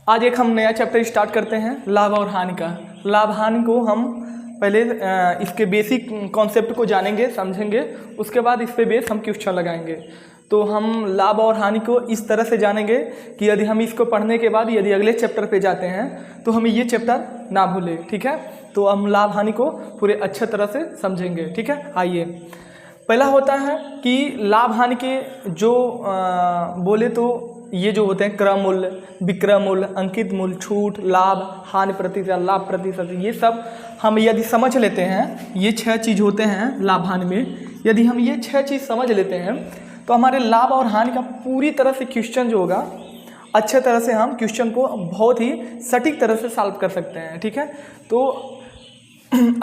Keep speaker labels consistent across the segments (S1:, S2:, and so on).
S1: आज एक हम नया चैप्टर स्टार्ट करते हैं, लाभ और हानि का। लाभ हानि को हम पहले इसके बेसिक कॉन्सेप्ट को जानेंगे, समझेंगे, उसके बाद इस पे बेस हम क्वेश्चन लगाएंगे। तो हम लाभ और हानि को इस तरह से जानेंगे कि यदि हम इसको पढ़ने के बाद यदि अगले चैप्टर पे जाते हैं तो हमें ये चैप्टर ना भूले, ठीक है। तो हम लाभ हानि को पूरे अच्छे तरह से समझेंगे, ठीक है। आइए, पहला होता है कि लाभ हानि के जो बोले तो ये जो होते हैं क्रय मूल्य, विक्रय मूल्य, अंकित मूल्य, छूट, लाभ, हानि प्रतिशत, लाभ प्रतिशत, ये सब हम यदि समझ लेते हैं, ये 6 चीज़ होते हैं लाभ हानि में। यदि हम ये 6 चीज़ समझ लेते हैं तो हमारे लाभ और हानि का पूरी तरह से क्वेश्चन जो होगा, अच्छे तरह से हम क्वेश्चन को बहुत ही सटीक तरह से सॉल्व कर सकते हैं, ठीक है। तो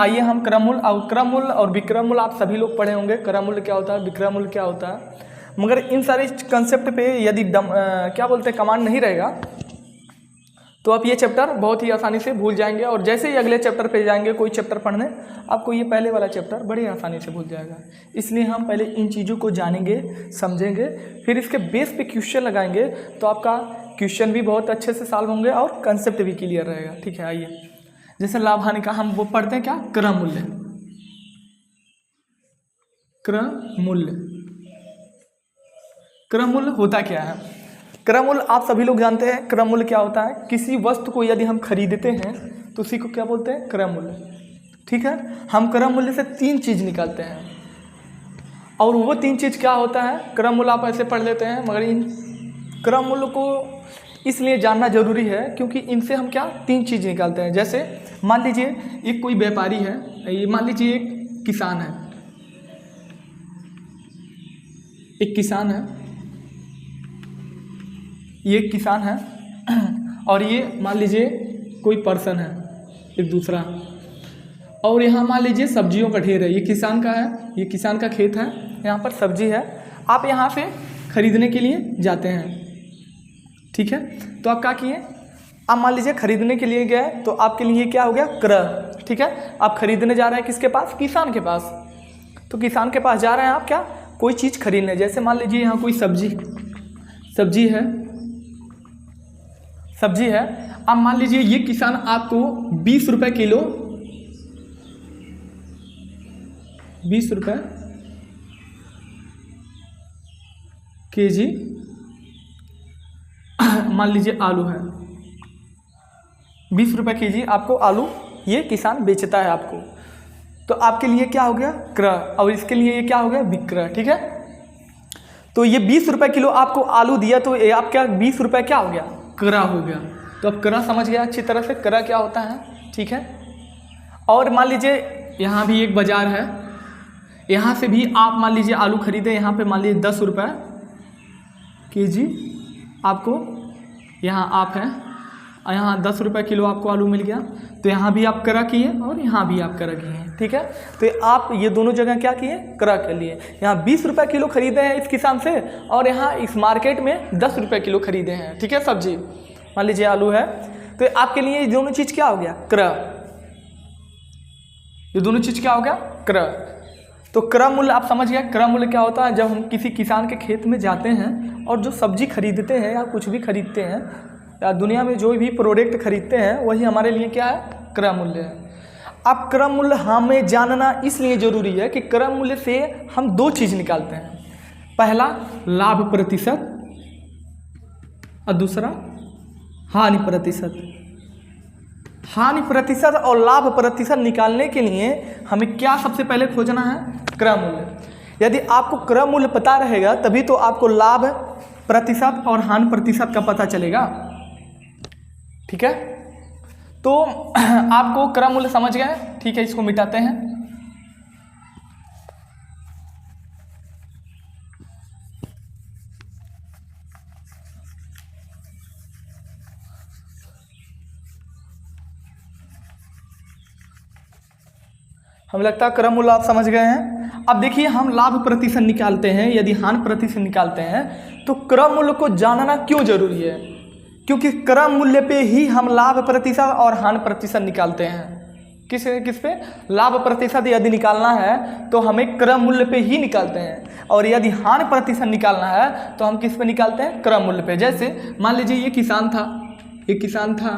S1: आइए हम क्रय मूल्य और विक्रय मूल्य आप सभी लोग पढ़े होंगे। क्रय मूल्य क्या होता है, विक्रय मूल्य क्या होता है, मगर इन सारे कंसेप्ट पे यदि क्या बोलते हैं कमांड नहीं रहेगा तो आप ये चैप्टर बहुत ही आसानी से भूल जाएंगे, और जैसे ही अगले चैप्टर पे जाएंगे कोई चैप्टर पढ़ने, आपको ये पहले वाला चैप्टर बड़ी आसानी से भूल जाएगा। इसलिए हम पहले इन चीज़ों को जानेंगे, समझेंगे, फिर इसके बेस पे क्वेश्चन लगाएंगे तो आपका क्वेश्चन भी बहुत अच्छे से सॉल्व होंगे और कंसेप्ट भी क्लियर रहेगा, ठीक है। आइए, जैसे लाभ हानि का हम वो पढ़ते हैं क्या, क्रय मूल्य। क्रय मूल्य होता क्या है? क्रय मूल्य आप सभी लोग जानते हैं। क्रय मूल्य क्या होता है, किसी वस्तु को यदि हम खरीदते हैं तो उसी को क्या बोलते हैं, क्रय मूल्य, ठीक है। हम क्रय मूल्य से 3 चीज़ निकालते हैं, और वो 3 चीज़ क्या होता है, क्रय मूल्य आप ऐसे पढ़ लेते हैं, मगर इन क्रय मूल्य को इसलिए जानना जरूरी है क्योंकि इनसे हम क्या 3 चीज़ निकालते हैं। जैसे मान लीजिए एक कोई व्यापारी है, ये मान लीजिए एक किसान है, ये किसान है, और ये मान लीजिए कोई पर्सन है एक दूसरा, और यहाँ मान लीजिए सब्जियों का ढेर है। ये किसान का है, ये किसान का खेत है, यहाँ पर सब्जी है, आप यहाँ से खरीदने के लिए जाते हैं, ठीक है। तो आप क्या किए, आप मान लीजिए खरीदने के लिए गए तो आपके लिए क्या हो गया, क्रय, ठीक है। आप खरीदने जा रहे हैं किसके पास, किसान के पास। तो किसान के पास जा रहे हैं आप क्या, कोई चीज़ खरीदने। जैसे मान लीजिए यहाँ कोई सब्जी है, अब मान लीजिए ये किसान आपको 20 रुपये किलो, 20 रुपये केजी, मान लीजिए आलू है, 20 रुपये केजी आपको आलू ये किसान बेचता है आपको। तो आपके लिए क्या हो गया, क्रय, और इसके लिए ये क्या हो गया, विक्रय, ठीक है। तो ये 20 रुपये किलो आपको आलू दिया तो ये आपका 20 रुपये क्या हो गया, क्रय हो गया। तो अब क्रय समझ गया अच्छी तरह से, क्रय क्या होता है, ठीक है। और मान लीजिए यहाँ भी एक बाजार है, यहाँ से भी आप मान लीजिए आलू खरीदे, यहाँ पे मान लीजिए 10 रुपये केजी आपको, यहाँ आप हैं, यहाँ 10 रुपये किलो आपको आलू मिल गया। तो यहाँ भी आप क्रय किए और यहाँ भी आप क्रय किए, ठीक है। तो आप ये दोनों जगह क्या किए, क्रय के लिए। यहाँ 20 रुपये किलो खरीदे हैं इस किसान से, और यहाँ इस मार्केट में 10 रुपये किलो खरीदे हैं, ठीक है, सब्जी, मान लीजिए आलू है। तो आपके लिए ये दोनों चीज़ क्या हो गया, क्रय, ये दोनों चीज़ क्या हो गया, क्रय। तो क्रय मूल्य आप समझ गए। क्रय मूल्य क्या होता है, जब हम किसी किसान के खेत में जाते हैं और जो सब्जी खरीदते हैं या कुछ भी खरीदते हैं या दुनिया में जो भी प्रोडक्ट खरीदते हैं, वही हमारे लिए क्या है, क्रय मूल्य है। अब क्रय मूल्य हमें जानना इसलिए जरूरी है कि क्रय मूल्य से हम 2 चीज़ निकालते हैं, पहला लाभ प्रतिशत और दूसरा हानि प्रतिशत। हानि प्रतिशत और लाभ प्रतिशत निकालने के लिए हमें क्या सबसे पहले खोजना है, क्रय मूल्य। यदि आपको क्रय मूल्य पता रहेगा तभी तो आपको लाभ प्रतिशत और हानि प्रतिशत का पता चलेगा, ठीक है। तो आपको क्रय मूल्य समझ गए, ठीक है। इसको मिटाते हैं, हमें लगता है क्रय मूल्य आप समझ गए हैं। अब देखिए हम लाभ प्रतिशत निकालते हैं, यदि हानि प्रतिशत निकालते हैं तो क्रय मूल्य को जानना क्यों जरूरी है, क्योंकि क्रय मूल्य पे ही हम लाभ प्रतिशत और हानि प्रतिशत निकालते हैं। किस पे, लाभ प्रतिशत यदि निकालना है तो हमें क्रय मूल्य पे ही निकालते हैं, और यदि हानि प्रतिशत निकालना है तो हम किस पे निकालते हैं, क्रय मूल्य पे। जैसे मान लीजिए ये किसान था, एक किसान था,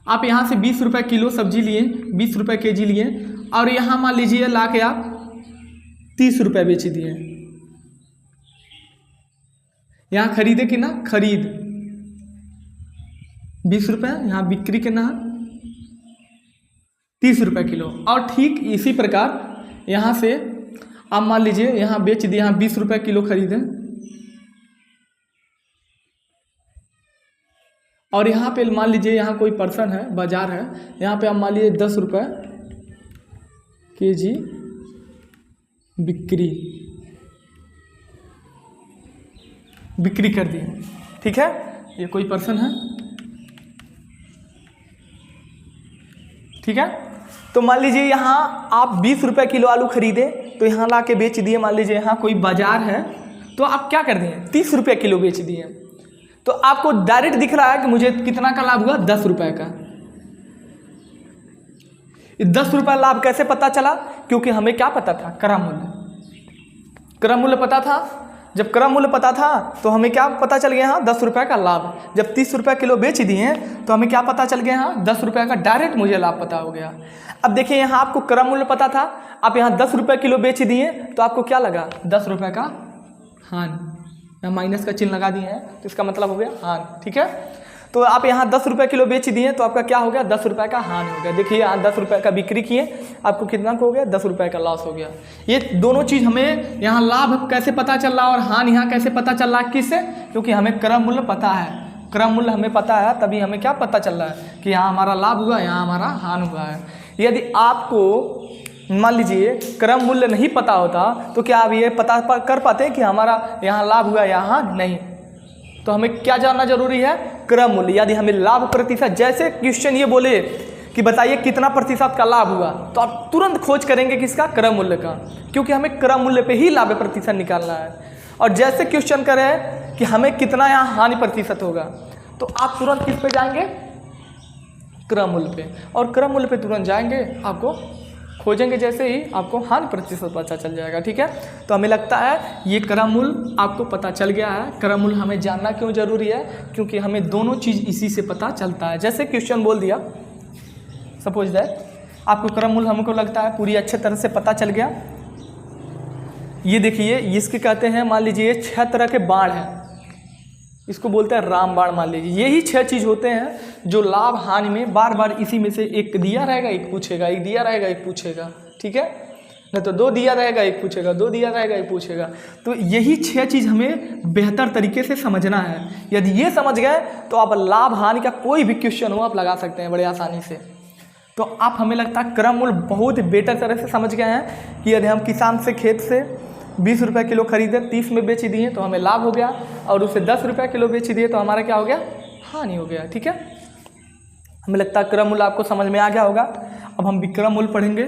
S1: आप यहाँ से 20 रुपये किलो सब्जी लिए, 20 रुपये केजी लिए, और यहाँ मान लीजिए ला के आप 30 रुपये बेच दिए। यहाँ खरीदे कि ना, खरीद 20 रुपये, यहाँ बिक्री के ना 30 रुपये किलो। और ठीक इसी प्रकार यहाँ से आप मान लीजिए यहाँ बेच दिए, यहाँ 20 रुपये किलो खरीदे, और यहाँ पे मान लीजिए यहाँ कोई पर्सन है, बाजार है, यहाँ पे आप मान लीजिए 10 रुपये केजी बिक्री कर दिए। ठीक है, ये कोई पर्सन है, ठीक है। तो मान लीजिए यहाँ आप 20 रुपये किलो आलू खरीदे, तो यहाँ ला के बेच दिए। मान लीजिए यहाँ कोई बाजार है, तो आप क्या कर दिए, 30 रुपये किलो बेच दिए। तो आपको डायरेक्ट दिख रहा है कि मुझे कितना का लाभ हुआ, 10 रुपये का। 10 रुपये लाभ कैसे पता चला, क्योंकि हमें क्या पता था, क्रय मूल्य। क्रय मूल्य पता था। जब क्रय मूल्य पता था तो हमें क्या पता चल गया, यहाँ 10 रुपये का लाभ। जब 30 रुपये किलो बेच दिए तो हमें क्या पता चल गया, यहाँ 10 रुपये का डायरेक्ट मुझे लाभ पता हो गया। अब देखिए यहाँ आपको क्रय मूल्य पता था, आप यहाँ 10 रुपये किलो बेच दिए, तो आपको क्या लगा, 10 रुपये का हानि। यहाँ माइनस का चिन्ह लगा दिए हैं, तो इसका मतलब हो गया हानि। ठीक है, तो आप यहाँ 10 रुपये किलो बेच दिए, तो आपका क्या हो गया, 10 रुपये का हानि हो गया। देखिए यहाँ 10 रुपये का बिक्री किए, आपको कितना हो गया, 10 रुपये का लॉस हो गया। ये दोनों चीज़ हमें यहाँ लाभ कैसे पता चल रहा और हानि यहाँ कैसे पता चल रहा है, किससे, क्योंकि हमें क्रय मूल्य पता है। क्रय मूल्य हमें पता है, तभी हमें क्या पता चल रहा है कि यहाँ हमारा लाभ हुआ, यहाँ हमारा हानि हुआ है। यदि आपको मान लीजिए क्रय मूल्य नहीं पता होता, तो क्या आप ये पता कर पाते हैं कि हमारा यहाँ लाभ हुआ, यहाँ नहीं। तो हमें क्या जानना जरूरी है, क्रय मूल्य। यदि हमें लाभ प्रतिशत, जैसे क्वेश्चन ये बोले कि बताइए कितना प्रतिशत का लाभ हुआ, तो आप तुरंत खोज करेंगे किसका, क्रय मूल्य का, क्योंकि हमें क्रय मूल्य पे ही लाभ प्रतिशत निकालना है। और जैसे क्वेश्चन करे कि हमें कितना यहाँ हानि प्रतिशत होगा, तो आप तुरंत किस पे जाएंगे, क्रय मूल्य पे। और क्रय मूल्य पे तुरंत जाएंगे, आपको खोजेंगे, जैसे ही आपको हानि प्रतिशत पता चल जाएगा। ठीक है, तो हमें लगता है ये क्रय मूल्य आपको पता चल गया है। क्रय मूल्य हमें जानना क्यों जरूरी है, क्योंकि हमें दोनों चीज़ इसी से पता चलता है। जैसे क्वेश्चन बोल दिया, सपोज दैट आपको क्रय मूल्य हमको लगता है पूरी अच्छे तरह से पता चल गया। ये देखिए, इसके कहते हैं, मान लीजिए 6 तरह के बाण हैं, इसको बोलते हैं रामबाण। मान लीजिए यही 6 चीज़ होते हैं जो लाभ हानि में बार बार इसी में से एक दिया रहेगा, एक पूछेगा, एक दिया रहेगा, एक पूछेगा। ठीक है, नहीं तो 2 दिया रहेगा, एक पूछेगा, 2 दिया रहेगा, एक पूछेगा। तो यही 6 चीज़ हमें बेहतर तरीके से समझना है। यदि ये समझ गए तो आप लाभ हानि का कोई भी क्वेश्चन हो आप लगा सकते हैं बड़े आसानी से। तो आप, हमें लगता है क्रय मूल्य बहुत बेटर तरह से समझ गए हैं कि यदि हम किसान से खेत से 20 रुपये किलो खरीदे, 30 में बेच दिए तो हमें लाभ हो गया, और उसे 10 रुपये किलो बेच दिए तो हमारा क्या हो गया, हानि हो गया। ठीक है, हमें लगता है क्रय मूल्य आपको समझ में आ गया होगा। अब हम विक्रय मूल्य पढ़ेंगे।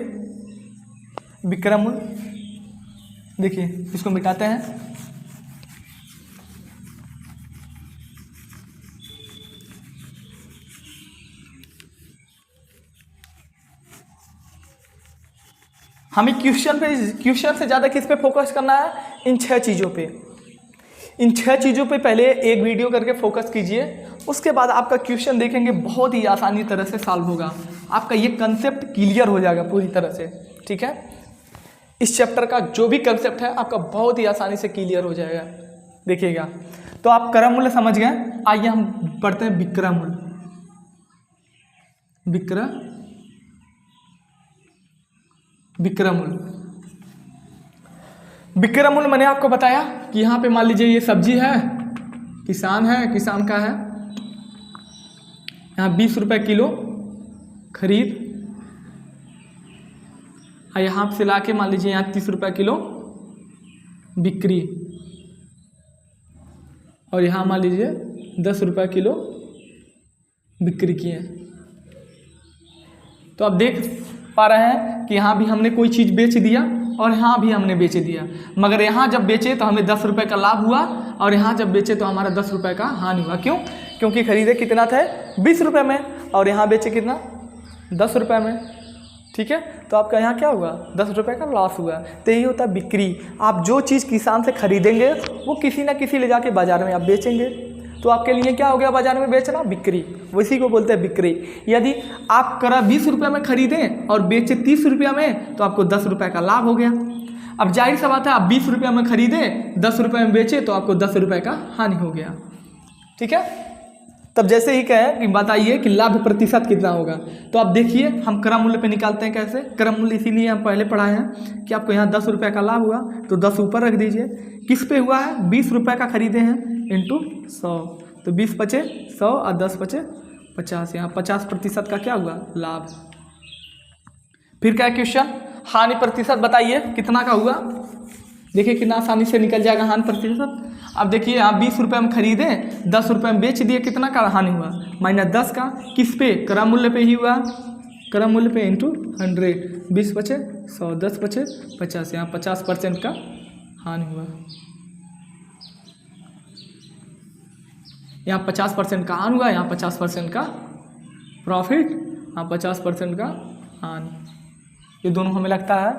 S1: विक्रय मूल्य, देखिए इसको मिटाते हैं। हमें क्वेश्चन से ज़्यादा किस पे फोकस करना है, इन 6 चीज़ों पे। इन 6 चीज़ों पे पहले एक वीडियो करके फोकस कीजिए, उसके बाद आपका क्वेश्चन देखेंगे बहुत ही आसानी तरह से सॉल्व होगा। आपका ये कंसेप्ट क्लियर हो जाएगा पूरी तरह से। ठीक है, इस चैप्टर का जो भी कंसेप्ट है आपका बहुत ही आसानी से क्लियर हो जाएगा, देखिएगा। तो आप क्रय मूल्य समझ गए, आइए हम पढ़ते हैं विक्रय मूल्य। विक्रय मूल्य मैंने आपको बताया कि यहाँ पे मान लीजिए ये सब्जी है, किसान है, किसान का है, यहाँ 20 रुपये किलो खरीद, और यहाँ से ला के मान लीजिए यहाँ 30 रुपये किलो बिक्री, और यहाँ मान लीजिए 10 रुपये किलो बिक्री किए। तो आप देख पा रहे हैं कि यहाँ भी हमने कोई चीज़ बेच दिया और यहाँ भी हमने बेच दिया, मगर यहाँ जब बेचे तो हमें 10 रुपये का लाभ हुआ, और यहाँ जब बेचे तो हमारा 10 रुपये का हानि हुआ। क्यों? क्योंकि खरीदे कितना थे, 20 रुपये में, और यहाँ बेचे कितना, 10 रुपये में। ठीक है, तो आपका यहाँ क्या हुआ, 10 रुपये का लॉस हुआ। तो यही होता है बिक्री। आप जो चीज़ किसान से खरीदेंगे वो किसी ना किसी ले जाके बाज़ार में आप बेचेंगे, तो आपके लिए क्या हो गया बाजार में बेचना, बिक्री, उसी को बोलते हैं बिक्री। यदि आप करा 20 रुपये में खरीदें और बेचे 30 रुपये में तो आपको 10 रुपये का लाभ हो गया। अब जाहिर सा बात है, आप 20 रुपये में खरीदें 10 रुपये में बेचे तो आपको 10 रुपये का हानि हो गया। ठीक है, तब जैसे ही कहें कि बताइए कि लाभ प्रतिशत कितना होगा, तो आप देखिए हम क्रम मूल्य पे निकालते हैं। कैसे क्रम मूल्य, इसीलिए हम पहले पढ़ाए हैं कि आपको यहाँ 10 रुपये का लाभ हुआ तो 10 ऊपर रख दीजिए। किस पे हुआ है, 20 रुपये का खरीदे हैं इंटू 100, तो 20 बचे 100 और 10 बचे 50, यहाँ 50% का क्या हुआ, लाभ। फिर क्या क्वेश्चन, हानि प्रतिशत बताइए कितना का हुआ। देखिए कितना आसानी से निकल जाएगा हानि प्रतिशत। अब देखिए आप 20 रुपये में खरीदे 10 रुपये में बेच दिए, कितना का हानि हुआ, -10 का। किस पे, क्रम मूल्य पे ही हुआ, क्रम मूल्य पे इंटू 100, 20 बचे 100, 10 बचे 50, यहाँ 50% का हानि हुआ। यहाँ 50% का हानि हुआ, यहाँ 50% का प्रॉफिट, यहाँ 50% का हानि। ये दोनों हमें लगता है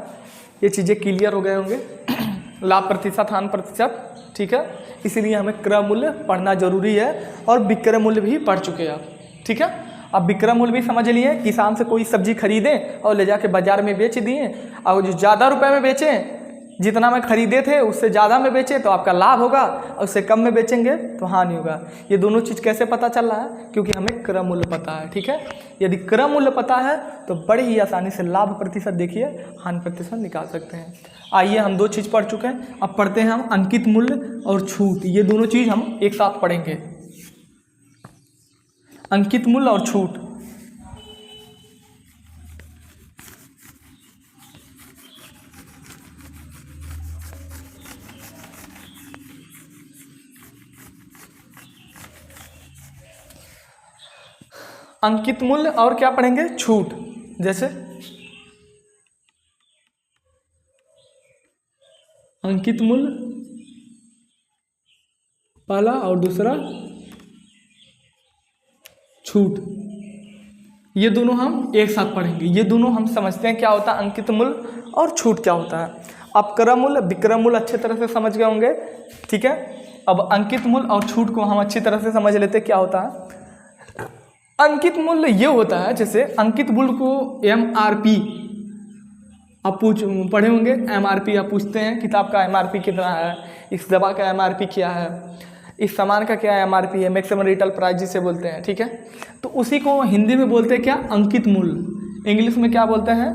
S1: ये चीज़ें क्लियर हो गए होंगे। लाभ प्रतिशत, हानि प्रतिशत, ठीक है। इसीलिए हमें क्रय मूल्य पढ़ना जरूरी है और विक्रय मूल्य भी पढ़ चुके हैं आप, ठीक है। अब विक्रय मूल्य भी समझ लिए, किसान से कोई सब्जी खरीदें और ले जाके बाजार में बेच दिए, और जो ज़्यादा रुपए में बेचें, जितना में खरीदे थे उससे ज़्यादा में बेचें तो आपका लाभ होगा, और उससे कम में बेचेंगे तो हानि होगा। ये दोनों चीज़ कैसे पता चल रहा है, क्योंकि हमें क्रय मूल्य पता है, ठीक है। यदि क्रय मूल्य पता है तो बड़ी ही आसानी से लाभ प्रतिशत देखिए, हानि प्रतिशत निकाल सकते हैं। आइए हम 2 चीज़ पढ़ चुके हैं, अब पढ़ते हैं हम अंकित मूल्य और छूट। ये दोनों चीज़ हम एक साथ पढ़ेंगे, अंकित मूल्य और छूट। अंकित मूल्य और क्या पढ़ेंगे, छूट। जैसे अंकित मूल्य पहला और दूसरा छूट, ये दोनों हम एक साथ पढ़ेंगे। ये दोनों हम समझते हैं क्या होता है अंकित मूल्य और छूट क्या होता है। आप क्रय मूल्य, विक्रय मूल्य अच्छे तरह से समझ गए होंगे, ठीक है। अब अंकित मूल्य और छूट को हम अच्छी तरह से समझ लेते हैं क्या होता है। अंकित मूल्य ये होता है, जैसे अंकित मूल्य को MRP आप पढ़े होंगे। MRP आप पूछते हैं किताब का MRP कितना है, इस दवा का MRP क्या है, इस सामान का क्या MRP है, मैक्सिमम रिटेल प्राइस जिसे बोलते हैं, ठीक है। तो उसी को हिंदी में बोलते हैं क्या, अंकित मूल्य। इंग्लिश में क्या बोलते हैं,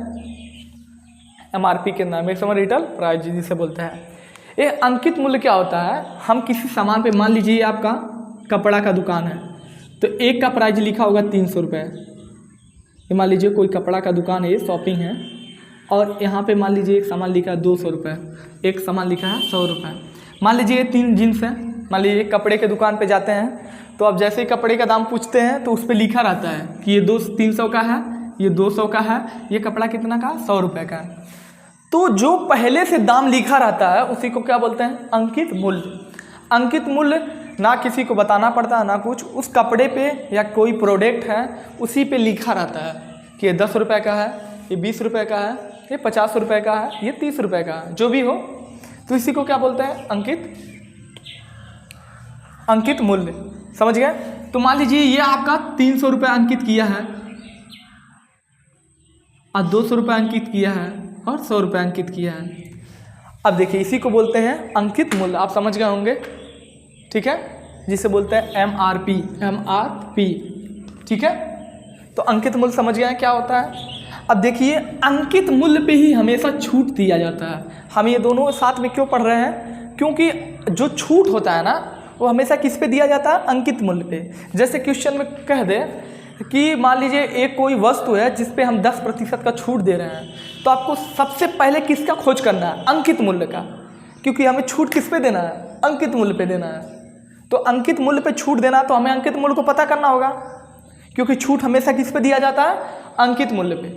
S1: MRP कितना, मैक्सिमम रिटेल प्राइस जिसे बोलते हैं। ये अंकित मूल्य क्या होता है, हम किसी सामान पे, मान लीजिए आपका कपड़ा का दुकान है तो एक का प्राइस लिखा होगा 300 रुपये। ये मान लीजिए कोई कपड़ा का दुकान है, शॉपिंग है, और यहाँ पे मान लीजिए एक सामान लिखा है 200 रुपये, एक सामान लिखा है 100 रुपये। मान लीजिए 3 जीन्स हैं, मान लीजिए कपड़े के दुकान पे जाते हैं तो अब जैसे ही कपड़े का दाम पूछते हैं तो उस पर लिखा रहता है कि ये 300 का है, ये 200 का है, ये कपड़ा कितना का, 100 रुपये का है। तो जो पहले से दाम लिखा रहता है उसी को क्या बोलते हैं, अंकित मूल्य। अंकित मूल्य ना किसी को बताना पड़ता है ना कुछ, उस कपड़े पे या कोई प्रोडक्ट है उसी पे लिखा रहता है कि ये 10 रुपये का है, ये 20 रुपये का है, ये 50 रुपये का है, ये 30 रुपये का है, जो भी हो, तो इसी को क्या बोलते हैं, अंकित मूल्य। समझ गए। तो मान लीजिए ये आपका 300 रुपये अंकित किया है और 200 रुपये अंकित किया है और 100 रुपये अंकित किया है। अब देखिए इसी को बोलते हैं अंकित मूल्य, आप समझ गए होंगे, ठीक है, जिसे बोलते हैं MRP, ठीक है। तो अंकित मूल्य समझ गए क्या होता है। अब देखिए अंकित मूल्य पे ही हमेशा छूट दिया जाता है। हम ये दोनों साथ में क्यों पढ़ रहे हैं, क्योंकि जो छूट होता है ना वो हमेशा किस पे दिया जाता है, अंकित मूल्य पे। जैसे क्वेश्चन में कह दे कि मान लीजिए एक कोई वस्तु है जिस पे हम 10% का छूट दे रहे हैं, तो आपको सबसे पहले किसका खोज करना है, अंकित मूल्य का, क्योंकि हमें छूट किस पे देना है, अंकित मूल्य पे देना है। तो अंकित मूल्य पे छूट देना तो हमें अंकित मूल्य को पता करना होगा, क्योंकि छूट हमेशा किस पे दिया जाता है, अंकित मूल्य पे।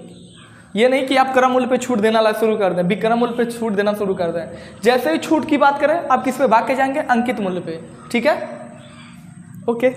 S1: ये नहीं कि आप क्रय मूल्य पे छूट देना शुरू कर दें, विक्रय मूल्य पे छूट देना शुरू कर दें। जैसे ही छूट की बात करें आप किस पे भाग के जाएंगे, अंकित मूल्य पे, ठीक है, ओके।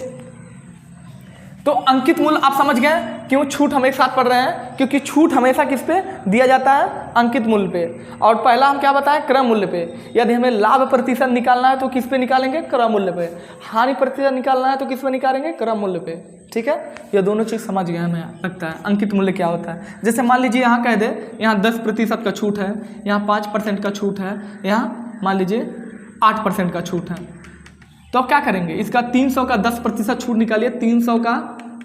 S1: तो अंकित मूल्य आप समझ गए क्यों छूट हम एक साथ पढ़ रहे हैं, क्योंकि छूट हमेशा किस पे दिया जाता है, अंकित मूल्य पे, और पहला हम क्या बताएं, क्रय मूल्य पे। यदि हमें लाभ प्रतिशत निकालना है तो किस पे निकालेंगे, क्रय मूल्य पे। हानि प्रतिशत निकालना है तो किस पे निकालेंगे, क्रय मूल्य पे। ठीक है, ये दोनों चीज़ समझ गए हमें लगता है। अंकित मूल्य क्या होता है, जैसे मान लीजिए यहाँ कह दे यहाँ 10% का छूट है, यहाँ 5% का छूट है, यहाँ मान लीजिए 8% का छूट है, तो अब क्या करेंगे, इसका 300 का 10% छूट निकालिए। 300 का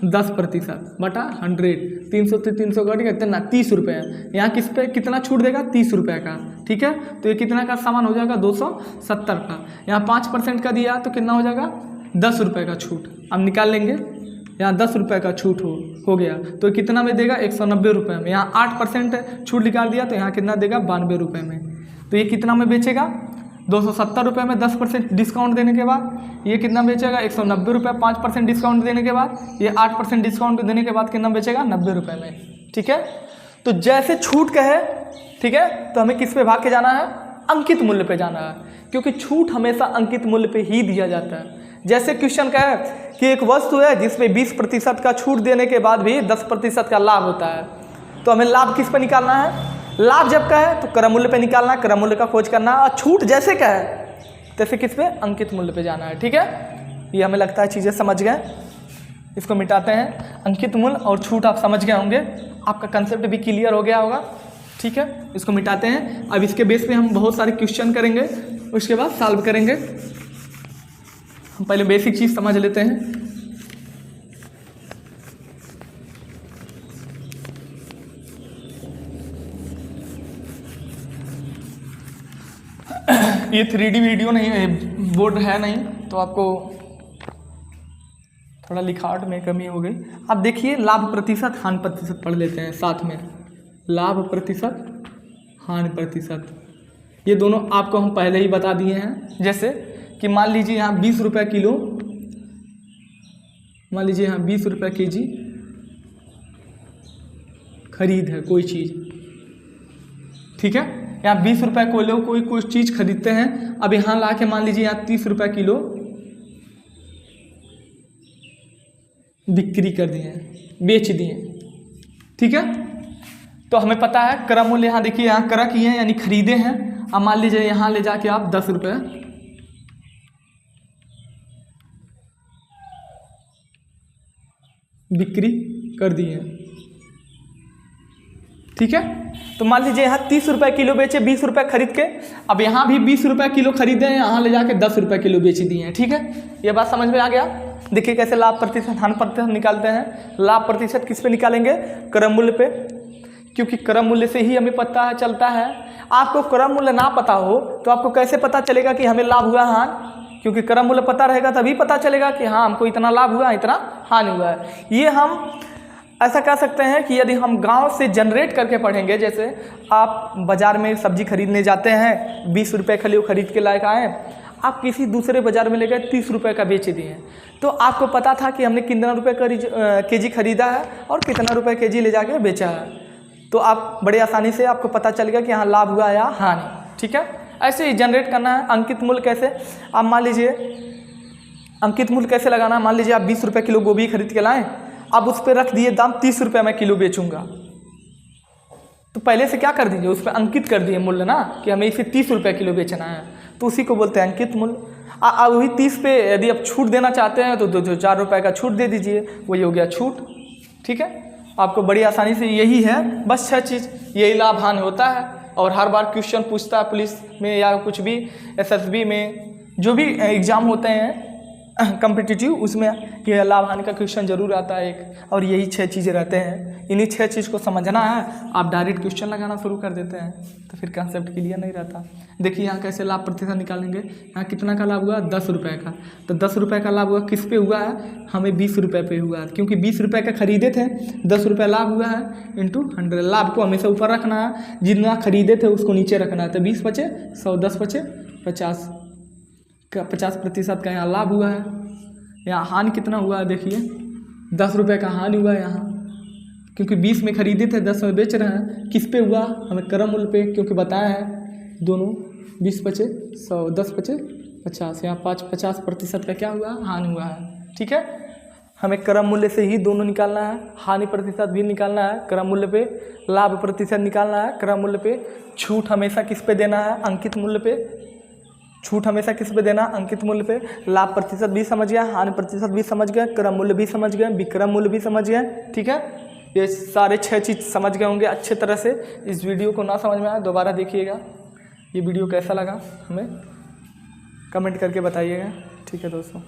S1: 10% बटा 100, 300 से 300 कट गया कितना, 30 रुपये। यहाँ किस पे कितना छूट देगा, 30 रुपये का। ठीक है, तो ये कितना का सामान हो जाएगा, 270 का। यहाँ 5% का दिया तो कितना हो जाएगा, 10 रुपये का छूट। अब निकाल लेंगे, यहाँ 10 रुपये का छूट हो गया तो कितना में देगा, 190 रुपये में। यहाँ 8% छूट निकाल दिया तो यहाँ कितना देगा, 92 रुपये में। तो ये कितना में बेचेगा, 270 रुपये में 10% डिस्काउंट देने के बाद। ये कितना बेचेगा, 190 रुपये 5% डिस्काउंट देने के बाद। ये 8% डिस्काउंट देने के बाद कितना बेचेगा, 90 रुपये में। ठीक है, तो जैसे छूट कहे, ठीक है, तो हमें किस पे भाग के जाना है, अंकित मूल्य पे जाना है, क्योंकि छूट हमेशा अंकित मूल्य पे ही दिया जाता है। जैसे क्वेश्चन का है कि एक वस्तु है जिसमें 20% का छूट देने के बाद भी 10% का लाभ होता है, तो हमें लाभ किस पे निकालना है, लाभ जब का है तो क्रय मूल्य पे निकालना है, क्रय मूल्य का खोज करना है। और छूट जैसे का है तैसे किस पे, अंकित मूल्य पे जाना है। ठीक है, ये हमें लगता है चीज़ें समझ गए। इसको मिटाते हैं, अंकित मूल्य और छूट आप समझ गए होंगे, आपका कंसेप्ट भी क्लियर हो गया होगा। ठीक है, इसको मिटाते हैं। अब इसके बेस पे हम बहुत सारे क्वेश्चन करेंगे, उसके बाद सॉल्व करेंगे। हम पहले बेसिक चीज़ समझ लेते हैं। ये 3D वीडियो नहीं है, बोर्ड है नहीं, तो आपको थोड़ा लिखावट में कमी हो गई। अब देखिए लाभ प्रतिशत, हानि प्रतिशत पढ़ लेते हैं साथ में। लाभ प्रतिशत, हानि प्रतिशत, ये दोनों आपको हम पहले ही बता दिए हैं। जैसे कि मान लीजिए यहाँ 20 रुपये किलो, मान लीजिए यहाँ 20 रुपये केजी खरीद है कोई चीज़। ठीक है, यहाँ 20 रुपये किलो कोई चीज़ खरीदते हैं। अब यहाँ ला के मान लीजिए यहाँ 30 रुपये किलो बिक्री कर दिए, बेच दिए। ठीक है, तो हमें पता है क्रय मूल्य, यहाँ देखिए यहाँ क्रय किए हैं यानी खरीदे हैं। अब मान लीजिए यहाँ ले जाके आप 10 रुपये बिक्री कर दिए। ठीक है, तो मान लीजिए यहाँ 30 रुपये किलो बेचे 20 रुपये खरीद के। अब यहाँ भी 20 रुपये किलो खरीदे हैं, यहाँ ले जाके 10 रुपये किलो बेच दिए हैं। ठीक है, ये बात समझ में आ गया। देखिए कैसे लाभ प्रतिशत, हानि प्रतिशत निकालते हैं। लाभ प्रतिशत किस पे निकालेंगे, क्रय मूल्य पे, क्योंकि क्रय मूल्य से ही हमें पता चलता है। आपको क्रय मूल्य ना पता हो तो आपको कैसे पता चलेगा कि हमें लाभ हुआ, हानि, क्योंकि क्रय मूल्य पता रहेगा तभी पता चलेगा कि हाँ हमको इतना लाभ हुआ, इतना हानि हुआ है। ये हम ऐसा कह सकते हैं कि यदि हम गांव से जनरेट करके पढ़ेंगे, जैसे आप बाज़ार में सब्जी खरीदने जाते हैं, 20 रुपये किलो खरीद के लायक आए, आप किसी दूसरे बाज़ार में ले गए 30 रुपये का बेच दिए, तो आपको पता था कि हमने कितना रुपये केजी खरीदा है और कितना रुपये केजी ले जाके बेचा है, तो आप बड़ी आसानी से आपको पता चलेगा कि हाँ लाभ हुआ या हानि। ठीक है, ऐसे ही जनरेट करना है। अंकित मूल्य कैसे, आप मान लीजिए अंकित मूल्य कैसे लगाना है, मान लीजिए आप 20 रुपये किलो गोभी खरीद के लाएँ, अब उस पर रख दिए दाम 30 रुपये में किलो बेचूंगा, तो पहले से क्या कर दीजिए, उस पर अंकित कर दिए मूल्य ना कि हमें इसे 30 रुपये किलो बेचना है, तो उसी को बोलते हैं अंकित मूल्य। वही 30 पे यदि आप छूट देना चाहते हैं तो 4 रुपये का छूट दे दीजिए, वही हो गया छूट। ठीक है, आपको बड़ी आसानी से यही है, बस 6 चीज़, यही लाभ हानि होता है। और हर बार क्वेश्चन पूछता है पुलिस में या कुछ भी SSB में, जो भी एग्ज़ाम होते हैं कम्पिटिटिव, उसमें ये लाभ हानि का क्वेश्चन जरूर आता है एक, और यही 6 चीज़ें रहते हैं। इन्हीं 6 चीज़ को समझना है, आप डायरेक्ट क्वेश्चन लगाना शुरू कर देते हैं तो फिर कंसेप्ट क्लियर नहीं रहता। देखिए यहाँ कैसे लाभ प्रतिशत निकालेंगे। यहाँ कितना का लाभ हुआ, 10 रुपये का, तो 10 रुपये का लाभ हुआ किस पे हुआ है, हमें 20 रुपये पे हुआ है, क्योंकि 20 रुपये का खरीदे थे, 10 रुपये लाभ हुआ है इंटू 100। लाभ को हमेशा ऊपर रखना है, जितना खरीदे थे उसको नीचे रखना है, तो 20 बचे 100, 10 बचे 50 का 50% का यहाँ लाभ हुआ है। यहाँ हानि कितना हुआ है, देखिए 10 रुपये का हानि हुआ है यहाँ, क्योंकि 20 में खरीदे थे 10 में बेच रहे हैं। किस पे हुआ, हमें क्रय मूल्य पे, क्योंकि बताया है दोनों 20 बचे 100, 10 बचे 50, यहाँ 50% का क्या हुआ, हानि हुआ है। ठीक है, हमें क्रम मूल्य से ही दोनों निकालना है, हानि प्रतिशत भी निकालना है क्रम मूल्य पे, लाभ प्रतिशत निकालना है क्रम मूल्य पे। छूट हमेशा किस पे देना है, अंकित मूल्य पे। छूट हमेशा किस पे देना, अंकित मूल्य पे। लाभ प्रतिशत भी समझ गया, हानि प्रतिशत भी समझ गए, क्रम मूल्य भी समझ गए, विक्रम मूल्य भी समझ गए। ठीक है, ये सारे 6 चीज़ समझ गए होंगे अच्छे तरह से। इस वीडियो को ना समझ में आए दोबारा देखिएगा। ये वीडियो कैसा लगा हमें कमेंट करके बताइएगा। ठीक है दोस्तों।